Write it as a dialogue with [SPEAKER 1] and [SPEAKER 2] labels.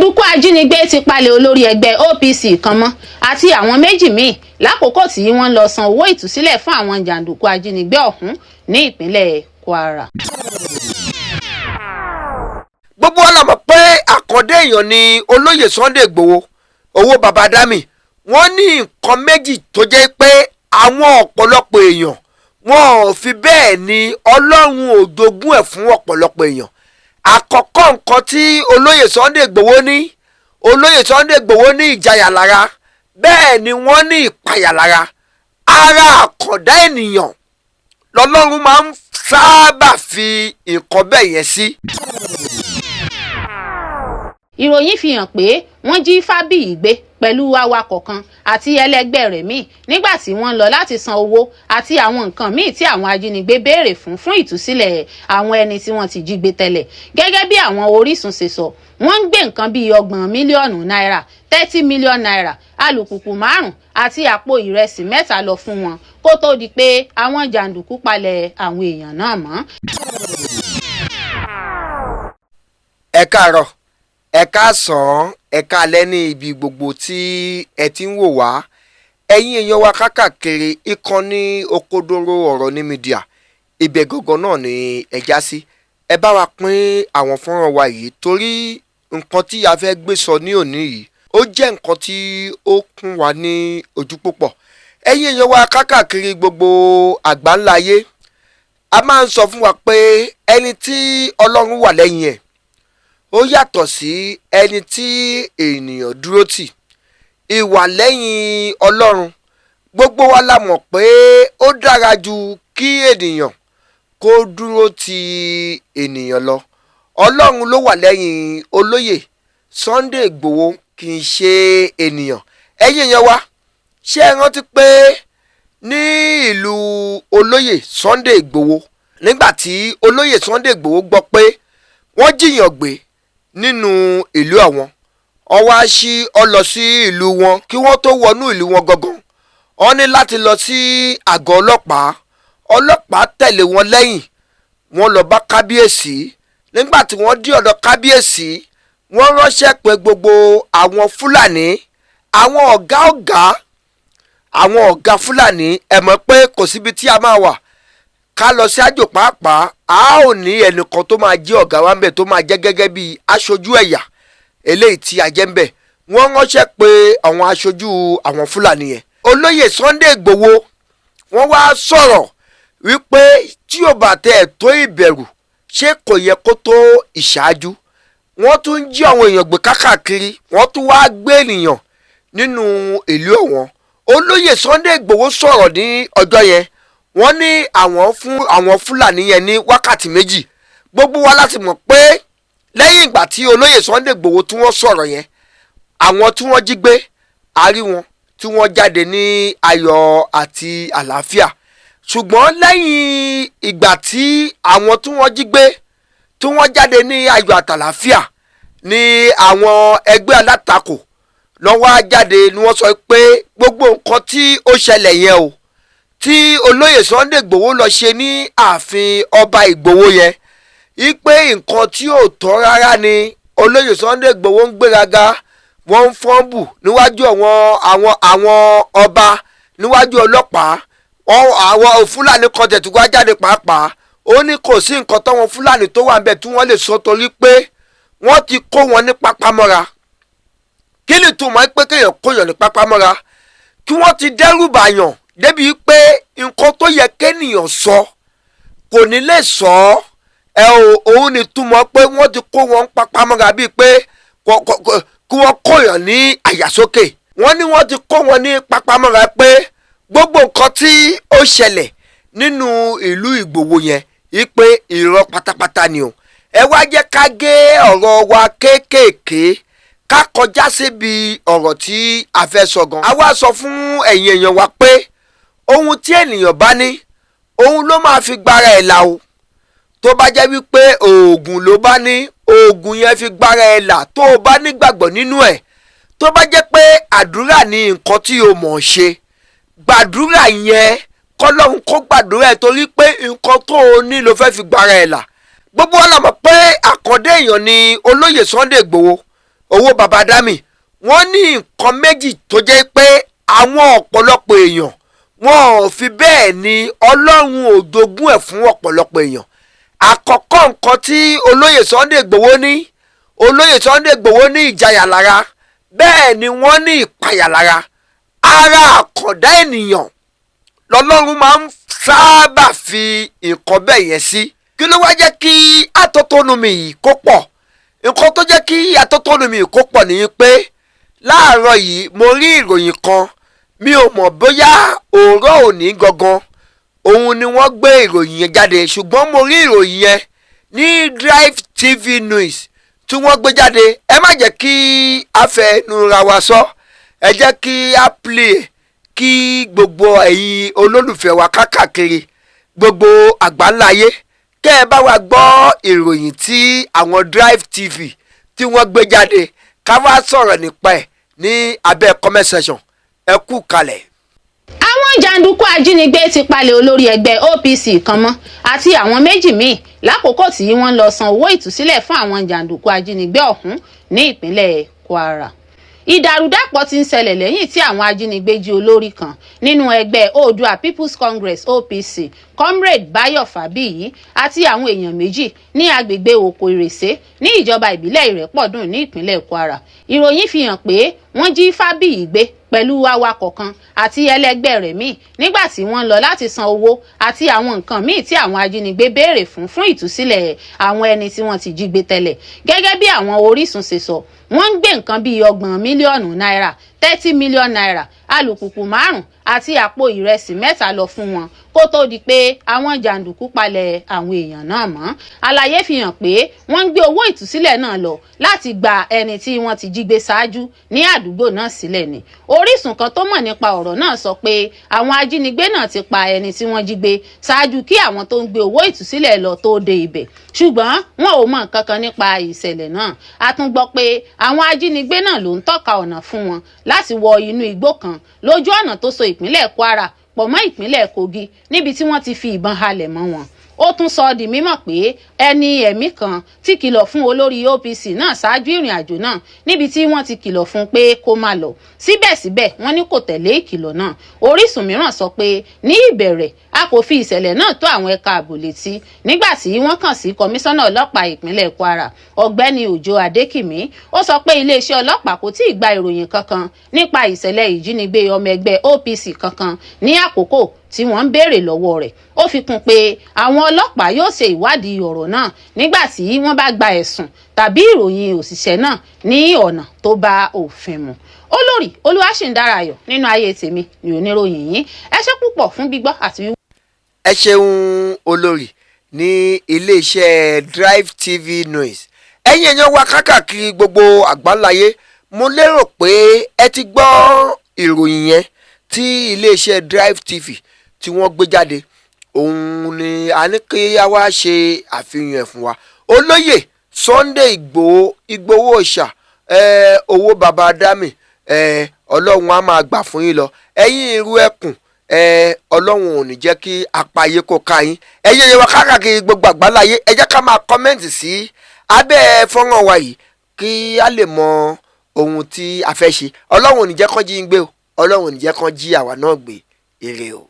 [SPEAKER 1] jàǹdùkú ajínigbé ti palẹ̀ olórí ẹgbẹ́ OPC kan mọ́ àti àwọn méjì míì lákòókò tí wọ́n lọ san owó ìtúsílẹ̀ fún àwọn jàǹdùkú ajínigbé ọ̀hún ní ìpínlẹ̀ Kwara.
[SPEAKER 2] gbogbo wa la mọ̀ pé àkàndé èèyàn ni olóyè Sunday Igboho owó baba dami wọ́n ní nǹkan méjì tó jẹ́ pé àwọn ọ̀pọ̀lọpọ̀ èèyàn wọn ò fi bẹ́ẹ̀ ni Ọlọ́run ò jogún ẹ̀ fún ọ̀pọ̀lọpọ̀ èèyàn. Àkọ́kọ́ nǹkan tí olóyè Sunday Igboho ní ìjayà lára, bẹ́ẹ̀ ni wọ́n ní ìpayà lára. Ara àkàndá ènìyàn lọ́lọ́run máa ń sábà fi nǹkan bẹ́ẹ̀ yẹn sí.
[SPEAKER 1] Ìròyìn fi hàn pé wọ́n jí Fábíyì gbé pẹ̀lú awakọ̀ kan àti ẹlẹgbẹ́ rẹ̀ míì nígbà tí wọ́n lọ láti san owó àti àwọn nǹkan míì tí àwọn ajínigbé béèrè fún ìtúsílẹ̀ àwọn ẹni tí wọ́n ti jí gbé tẹ́lẹ̀. Gẹ́gẹ́ bí àwọn orísun ṣe sọ, wọ́n ń gbé nǹkan bíi 30 mílíọ̀nù náírà, 30 mílíọ̀nù náírà, alùpùpù 5 àti àpò ìrẹsì 3 lọ fún wọn kó tó di pé àwọn jàǹdùkú palẹ̀ àwọn èèyàn náà mọ́.
[SPEAKER 2] Ẹ káàárọ̀, ẹ káàsán, ẹ káalẹ́ ní ibi gbogbo tí ẹ ti ń wò wá. Ẹ̀yin èèyàn wa káàkiri ìkànnì Òkodoro Ọ̀rọ̀ ní mídíà, ibẹ̀ gangan náà ni ẹ já sí. Ẹ bá wa pín àwọn fọ́nrán wa yìí torí nǹkan tí a fẹ́ gbé sọ ní òní yìí ó jẹ́ nǹkan tí ó kún wa ní ojú púpọ̀. Ẹ̀yin èèyàn wa káàkiri gbogbo àgbáńlá ayé, a máa ń sọ fún wa pé ẹni tí Ọlọ́run wà lẹ́yìn ẹ̀ ó yàtọ̀ sí ẹni tí ènìyàn dúró tì. Ìwà lẹ́yìn Ọlọ́run, gbogbo wa la mọ̀ pé ó dára ju kí ènìyàn kó dúró ti ènìyàn lọ. Ọlọ́run ló wà lẹ́yìn olóyè Sunday Igboho, kì í ṣe ènìyàn. Ẹ̀yin èèyàn wa, ṣé ẹ rántí pé ní ìlú olóyè Sunday Igboho, nígbà tí olóyè Sunday Igboho gbọ́ pé wọ́n jiyàn gbé nínú ìlú àwọn, ó wá lọ sí ìlú wọn. Kí wọ́n tó wọnú ìlú wọn gangan, wọ́n ní láti lọ sí àgọ́ ọlọ́pàá tẹ̀lé wọn lẹ́yìn. Wọ́n lọ bá kábíyèsí. Nígbà tí wọ́n dé ọ̀dọ̀ kábíyèsí, wọ́n ránṣẹ́ pé gbogbo àwọn Fúlàní, àwọn ọ̀gá Fúlàní. Ẹ mọ̀ pé kò síbi tí a máa wà ká lọ sí àjò pàápàá, a ò ní ẹnìkan tó máa jẹ́ ọ̀gá wa ń bẹ̀, tó máa jẹ́ gẹ́gẹ́ bí aṣojú ẹ̀yà eléyìí tí a jẹ́ ń bẹ̀. Wọ́n ránṣẹ́ pé àwọn aṣojú àwọn Fúlàní yẹn. Olóyè Sunday Igboho wọ́n wá sọ̀rọ̀ wípé tí ò bá tẹ̀ tó ìbẹ̀rù, ṣé kò yẹ kó tó ìṣáájú. Wọ́n tún jí àwọn èèyàn gbé káàkiri, wọ́n tún wá gbé ènìyàn nínú ìlú ọ̀wọ́n. Olóyè Sunday Igboho sọ̀rọ̀ ní ọjọ́ yẹn, wọ́n ní àwọn fún àwọn Fúlàní yẹn ní wákàtí 2. Gbogbo wa láti mọ̀ pé lẹ́yìn ìgbà tí olóyè Sunday Igboho tí wọ́n sọ̀rọ̀ yẹn, àwọn tí wọ́n jí gbé, a rí wọn tí wọ́n jáde ní ayọ̀ àti àlàáfíà. Ṣùgbọ́n lẹ́yìn ìgbà tí àwọn tí wọ́n jí gbé tí wọ́n jáde ní ayọ̀ àti àlàáfíà, ni àwọn ẹgbẹ́ alátakò lọ́wọ́ jáde ni wọ́n sọ pé gbogbo nǹkan tí ó ṣẹlẹ̀ yẹn o, tí olóyè Sunday Igboho lọ ṣe ní ààfin ọba Igboho yẹn, wípé nǹkan tí ò tọ́ rárá ni. Olóyè Sunday Igboho ń gbéraga, wọ́n ń fọ́nbù níwájú àwọn ọba, níwájú ọlọ́pàá. Àwọn Fúlàní kan tẹ̀ tí wọ́n jáde pàápàá, ó ní kò sí nǹkan táwọn Fúlàní tó wà ń bẹ̀ tí wọ́n lè sọ torí pé wọ́n ti kó wọn ní pápámọ́ra. Kí ni túmọ̀ pé kéèyàn kóyàn ní pápámọ́ra? Kí wọ́n ti dẹ́rù bàyàn débi pé nǹkan tó yẹ kéèyàn sọ kò ní lè sọ ọ́. Òun ni túmọ̀ pé wọ́n ti kó wọn pápámọ́ra, bíi pé kí wọ́n kóyàn ní àyàsókè. Wọ́n ní wọ́n ti kó wọn ní pápámọ́ra pé gbogbo nǹkan tí ó ṣẹlẹ̀ nínú ìlú Ìgbòho yẹn, wípé irọ́ pátápátá ni o. Ẹ wá jẹ́ ká gé ọ̀rọ̀ wa kéékèèké ká kọjá síbi ọ̀rọ̀ tí a fẹ́ sọ gan. A wá sọ fún ẹ̀yin èèyàn wa pé ohun tí ènìyàn bá ní, òun ló máa fi gbára ẹ̀ là o. Tó bá jẹ́ wípé oògùn ló bá ní, oògùn yẹn fi gbára ẹ̀ là tó o bá nígbàgbọ́ nínú ẹ̀. Tó bá jẹ́ pé àdúrà ni nǹkan tí o mọ̀ ṣe, gbàdúrà yẹn kọ́lọ́hun kó gbàdúrà ẹ̀, torí pé nǹkan tó o ní ló fẹ́ fi gbára ẹ̀ là. Gbogbo wa la mọ̀ pé àkàndé èèyàn ni olóyè Sunday Igboho. owó baba dami wọ́n ní nǹkan méjì tó jẹ́ pé àwọn ọ̀pọ̀lọpọ̀ èèyàn wọn ò fi bẹ́ẹ̀ ni ọlọ́run ò jogún ẹ̀ fún ọ̀pọ̀lọpọ̀ èèyàn. Àkọ́kọ́ nǹkan tí olóyè Sunday Igboho ní ìjayà lára, bẹ́ẹ̀ ni wọ́n ní ìpayà lára. Ara àkàndá ènìyàn lọ́lọ́run máa ń sábà fi nǹkan bẹ́ẹ̀ yẹn sí. Kí ló wá jẹ́ kí atótónumi yìí kó pọ̀? Nǹkan tó jẹ́ kí atótónumi yìí kó pọ̀ ni pé láàárọ̀ yìí mo rí ìròyìn kan, mi ò mọ̀ bóyá òórọ̀ òní gangan òun ni wọ́n gbé ìròyìn yẹn jáde, ṣùgbọ́n mo rí ìròyìn yẹn ní Drive TV News tí wọ́n gbé jáde. Ẹ má jẹ́ kí a fẹnura wa sọ, ẹ jẹ́ kí a play kí gbogbo ẹ̀yin olólùfẹ́ wa káàkiri gbogbo àgbáńláyé kẹ́ ẹ bá wa gbọ́ ìròyìn tí àwọn Drive TV tí wọ́n gbé jáde, ká wá sọ̀rọ̀ nípa ẹ̀ ní abẹ́ comment section. Ẹ kú kalẹ̀.
[SPEAKER 1] Àwọn jàǹdùkú ajínigbé ti palẹ̀ olórí ẹgbẹ́ OPC kan mọ́ àti àwọn méjì míì lákòókò tí wọ́n lọ san owó ìtúsílẹ̀ fún àwọn jàǹdùkú ajínigbé ọ̀hún ní ìpínlẹ̀ Kwara. Ìdàrúdàpọ̀ ti ń ṣẹlẹ̀ lẹ́yìn tí àwọn ajínigbé jí olórí kan nínú ẹgbẹ́ Oòduà People's Congress OPC, Comrade Bayo Fabiyi àti àwọn èèyàn méjì ní agbègbè Oko Ìrèsé ní ìjọba ìbílẹ̀ Ìrẹ́pọ̀dùn ní ìpínlẹ̀ Kwara. Ìròyìn fi hàn pé wọ́n jí Fabiyi gbé pẹ̀lú awakọ̀ kan àti ẹlẹgbẹ́ rẹ̀ míì nígbà tí wọ́n lọ láti san owó àti àwọn nǹkan míì tí àwọn ajínigbé béèrè fún ìtúsílẹ̀ àwọn ẹni tí wọ́n ti jí gbé tẹ́lẹ̀. Gẹ́gẹ́ bí àwọn orísun ṣe sọ, wọ́n ń gbé nǹkan bíi 30 mílíọ̀nù náírà, 30 mílíọ̀nù náírà, alùpùpù 5 àti àpò ìrẹsì 3 lọ fún wọn kó tó di pé àwọn jàǹdùkú palẹ̀ àwọn èèyàn náà mọ́. Àlàyé fi hàn pé wọ́n ń gbé owó ìtúsílẹ̀ náà lọ láti gba ẹni tí wọ́n ti jí gbé ṣáájú ní àdúgbò náà sílẹ̀ ni. Orísun kan tó mọ̀ nípa ọ̀rọ̀ náà sọ pé àwọn ajínigbé náà ti pa ẹni tí wọ́n jí gbé ṣáájú kí àwọn tó ń gbé owó ìtúsílẹ̀ lọ tó dé ibẹ̀, ṣùgbọ́n wọn ò mọ̀ nǹkan kan nípa ìṣẹ̀lẹ̀ náà. A tún gbọ́ pé àwọn ajínigbé náà ló ń tọ́ka ọ̀nà fún wọn láti wọ inú igbó kan lójú ọ̀nà tó so ìpínlẹ̀ Kwara pọ̀ mọ́ ìpínlẹ̀ Kogi níbi tí wọ́n ti fi ìbọn halẹ̀ mọ́ wọn. Ó tún sọ di mímọ̀ pé ẹni ẹ̀mí kan ti kìlọ̀ fún olórí OPC náà ṣáájú ìrìn àjò náà níbi tí wọ́n ti kìlọ̀ fún pé kó má lọ. Síbẹ̀síbẹ̀ wọ́n ní kò tẹ̀lé ìkìlọ̀ náà. Orísun mìíràn sọ pé ní ìbẹ̀rẹ̀ a kò fi ìṣẹ̀lẹ̀ náà tó àwọn ẹ̀ka ààbò létí nígbà tí wọ́n kàn sí kọmíṣánná ọlọ́pàá ìpínlẹ̀ Kwara ọ̀gbẹ́ni Òjó Adékìmí. Ó sọ pé iléeṣẹ́ ọlọ́pàá kò tíì gba ìròyìn kankan nípa ìṣẹ̀lẹ̀ ìjínigbé ọmọ ẹgbẹ́ OPC kankan ní àkókò tí wọ́n ń béèrè lọ́wọ́ rẹ̀. Ó fi kún pé àwọn ọlọ́pàá yóò ṣe ìwádìí ọ̀rọ̀ náà nígbà tí wọ́n bá gba ẹ̀sùn tàbí ìròyìn òṣìṣẹ́ náà ní ọ̀nà tó bá òfin mu. Olórí Olúwaṣìndáráyọ̀ nínú ayé tèmi ni oníròyìn yín. Ẹ ṣé púpọ̀ fún gbígbọ́ àti wíwò.
[SPEAKER 2] Ẹ ṣeun olórí ní iléeṣẹ́ Drive TV News. Ẹ̀yin èèyàn wa káàkiri gbogbo àgbáláyé, mo lérò pé ẹ ti gbọ́ ìròyìn yẹn tí iléeṣẹ́ Drive TV tí wọ́n gbé jáde. Òun ni a ní kí a wá ṣe àfihàn ẹ̀ fún wa. Olóyè Sunday Igboho Òòṣà, owó baba dami, ọlọ́run á máa gbà fún yín lọ. Ẹ̀yin irú ẹkùn, ọlọ́run ò ní jẹ́ kí apáyé kó ká yín. Ẹ̀yin yẹn wá káàkiri gbogbo àgbáláyé, ẹ jẹ́ ká máa kọ́mẹ́ǹtì sí abẹ́ fọ́nrán wa yìí kí a lè mọ ohun tí a fẹ́ ṣe. Ọlọ́run ò ní jẹ́ kán jí yín gbé o, ọlọ́run ò ní jẹ́ kán jí àwa náà gbé. Ire o.